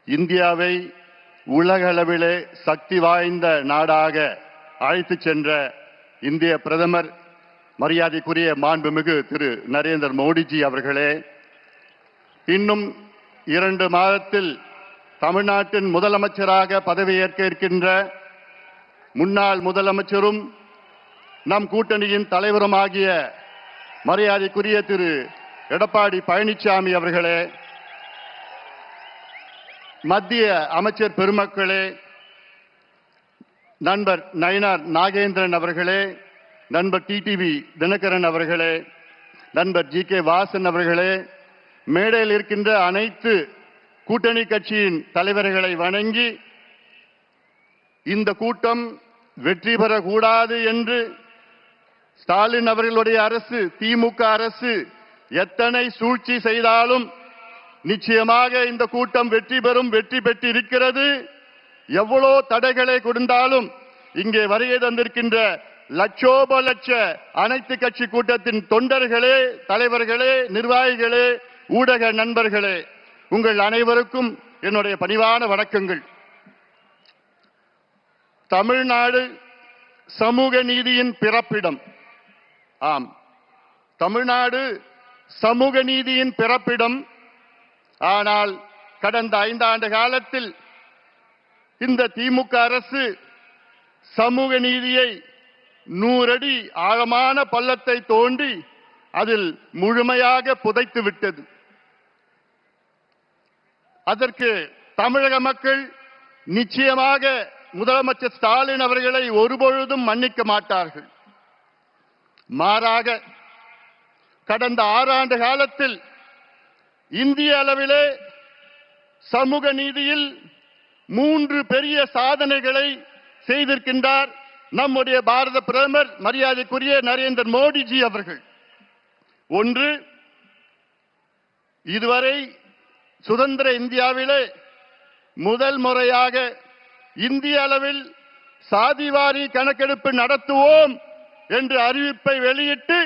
இந்தியாவை உலகளவிலே சக்தி வாய்ந்த நாடாக அழைத்து சென்ற இந்திய பிரதமர் மரியாதைக்குரிய மாண்புமிகு திரு நரேந்திர மோடிஜி அவர்களே, இன்னும் 2 மாதத்தில் தமிழ்நாட்டின் முதலமைச்சராக பதவியேற்க இருக்கின்ற முன்னாள் முதலமைச்சரும் நம் கூட்டணியின் தலைவருமாகிய மரியாதைக்குரிய திரு எடப்பாடி பழனிசாமி அவர்களே, மத்திய அமைச்சர் பெருமக்களே, நண்பர் நயினார் நாகேந்திரன் அவர்களே, நண்பர் டிடிவி தினகரன் அவர்களே, நண்பர் ஜி கே வாசன் அவர்களே, மேடையில் இருக்கின்ற அனைத்து கூட்டணி கட்சியின் தலைவர்களை வணங்கி, இந்த கூட்டம் வெற்றி பெறக்கூடாது என்று ஸ்டாலின் அவர்களுடைய அரசு, திமுக அரசு எத்தனை சூழ்ச்சி செய்தாலும் நிச்சயமாக இந்த கூட்டம் வெற்றி பெறும், வெற்றி பெற்று இருக்கிறது. எவ்வளோ தடைகளை கொடுத்தாலும் இங்கே வருகை தந்திருக்கின்ற லட்சோப லட்ச அனைத்து கட்சி கூட்டத்தின் தொண்டர்களே, தலைவர்களே, நிர்வாகிகளே, ஊடக நண்பர்களே, உங்கள் அனைவருக்கும் என்னுடைய பணிவான வணக்கங்கள். தமிழ்நாடு சமூக நீதியின் பிறப்பிடம். ஆம், தமிழ்நாடு சமூக நீதியின் பிறப்பிடம். ஆனால் கடந்த 5 ஆண்டு காலத்தில் இந்த திமுக அரசு சமூக நீதியை 100 அடி ஆழமான பள்ளத்தை தோண்டி அதில் முழுமையாக புதைத்து விட்டது. அதற்கு தமிழக மக்கள் நிச்சயமாக முதலமைச்சர் ஸ்டாலின் அவர்களை ஒருபொழுதும் மன்னிக்க மாட்டார்கள். மாறாக கடந்த 6 ஆண்டு காலத்தில் இந்திய அளவிலே சமூக நீதியில் 3 பெரிய சாதனைகளை செய்திருக்கின்றார் நம்முடைய பாரத பிரதமர் மரியாதைக்குரிய நரேந்திர மோடிஜி அவர்கள். ஒன்று, இதுவரை சுதந்திர இந்தியாவிலே முதல் முறையாக இந்திய அளவில் சாதிவாரி கணக்கெடுப்பு நடத்துவோம் என்று அறிவிப்பை வெளியிட்டு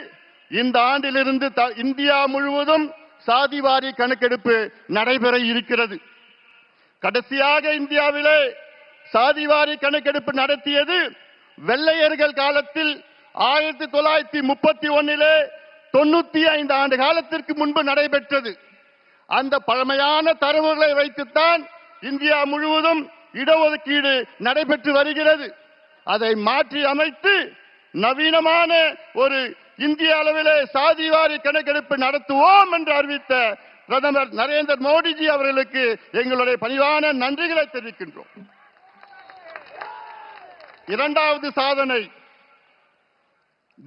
இந்த ஆண்டிலிருந்து இந்தியா முழுவதும் சாதிவாரி கணக்கெடுப்பு நடைபெற இருக்கிறது. கடைசியாக இந்தியாவிலே சாதிவாரி கணக்கெடுப்பு நடத்தியது வெள்ளையர்கள் காலத்தில் 1931 95 ஆண்டு காலத்திற்கு முன்பு நடைபெற்றது. அந்த பழமையான தரவுகளை வைத்துத்தான் இந்தியா முழுவதும் இடஒதுக்கீடு நடைபெற்று வருகிறது. அதை மாற்றி அமைத்து நவீனமான ஒரு இந்திய அளவிலே சாதிவாரி கணக்கெடுப்பு நடத்துவோம் என்று அறிவித்த பிரதமர் நரேந்திர மோடிஜி அவர்களுக்கு எங்களுடைய பணிவான நன்றிகளை தெரிவிக்கின்றோம். இரண்டாவது சாதனை,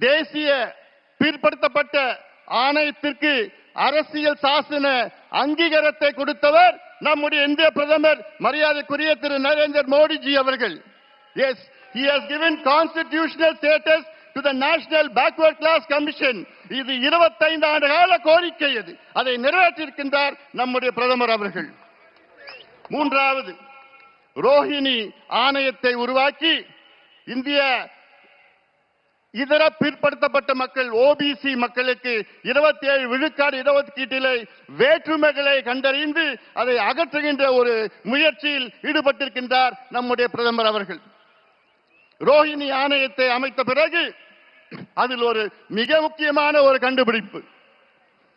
தேசிய பிற்படுத்தப்பட்ட ஆணையத்திற்கு அரசியல் சாசன அங்கீகாரத்தை கொடுத்தவர் நம்முடைய இந்திய பிரதமர் மரியாதைக்குரிய திரு நரேந்திர மோடிஜி அவர்கள். Yes, he has given constitutional status to the National Backward Class Commission. இது 25 ஆண்டு கால கோரிக்கை. அதை நிறைவேற்றியிருக்கின்றார் நம்முடைய பிரதமர் அவர்கள். மூன்றாவது, ரோஹிணி ஆணையத்தை உருவாக்கி இந்திய இதர பிற்படுத்தப்பட்ட மக்கள் ஓபிசி மக்களுக்கு 27 விழுக்காடு இடஒதுக்கீட்டிலே வேற்றுமைகளை கண்டறிந்து அதை அகற்றுகின்ற ஒரு முயற்சியில் ஈடுபட்டிருக்கின்றார் நம்முடைய பிரதமர் அவர்கள். ரோஹிணி ஆணையத்தை அமைத்த பிறகு அதில் ஒரு மிக முக்கியமான ஒரு கண்டுபிடிப்பு,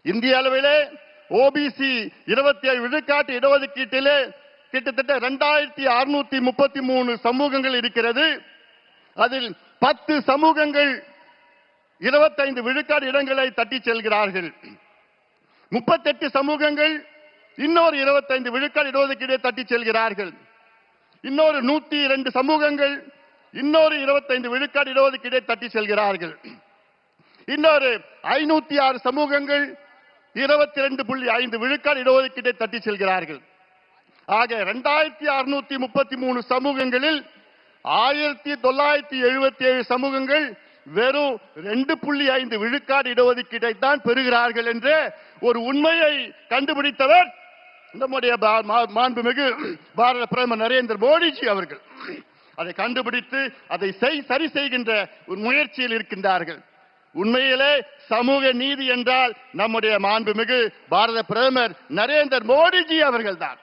இந்திய அளவிலே ஓபிசி 27 விழுக்காட்டு இடஒதுக்கீட்டிலே கிட்டத்தட்ட 2633 சமூகங்கள் இருக்கிறது. அதில் 10 சமூகங்கள் 25 விழுக்காடு இடங்களை தட்டி செல்கிறார்கள். 38 சமூகங்கள் இன்னொரு 25 விழுக்காடு இடஒதுக்கீடை தட்டி செல்கிறார்கள். இன்னொரு 102 சமூகங்கள் இன்னொரு 25 விழுக்காடு இடஒதுக்கீடை தட்டி செல்கிறார்கள். இன்னொரு 506 சமூகங்கள் 22.5 விழுக்காடு இடஒதுக்கீடை தட்டி செல்கிறார்கள். ஆக 2633 சமூகங்களில் 1977 சமூகங்கள் வெறும் 2.5 விழுக்காடு இடஒதுக்கீட்டை தான் பெறுகிறார்கள் என்ற ஒரு உண்மையை கண்டுபிடித்தவர் நம்முடைய மாண்புமிகு பாரத பிரதமர் நரேந்திர மோடிஜி அவர்கள். அதை கண்டுபிடித்து அதை சரி செய்கின்ற ஒரு முயற்சியில் இருக்கின்றார்கள். உண்மையிலே சமூக நீதி என்றால் நம்முடைய மாண்புமிகு பாரத பிரதமர் நரேந்திர மோடிஜி அவர்கள் தான்.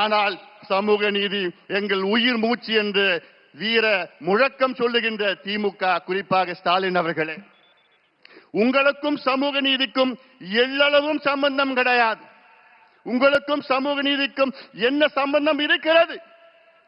ஆனால் சமூக நீதி எங்கள் உயிர் மூச்சு என்று வீர முழக்கம் சொல்லுகின்ற திமுக, குறிப்பாக ஸ்டாலின் அவர்களே, உங்களுக்கும் சமூக நீதிக்கும் எள்ளளவும் சம்பந்தம் கிடையாது. உங்களுக்கும் சமூக நீதிக்கும் என்ன சம்பந்தம் இருக்கிறது?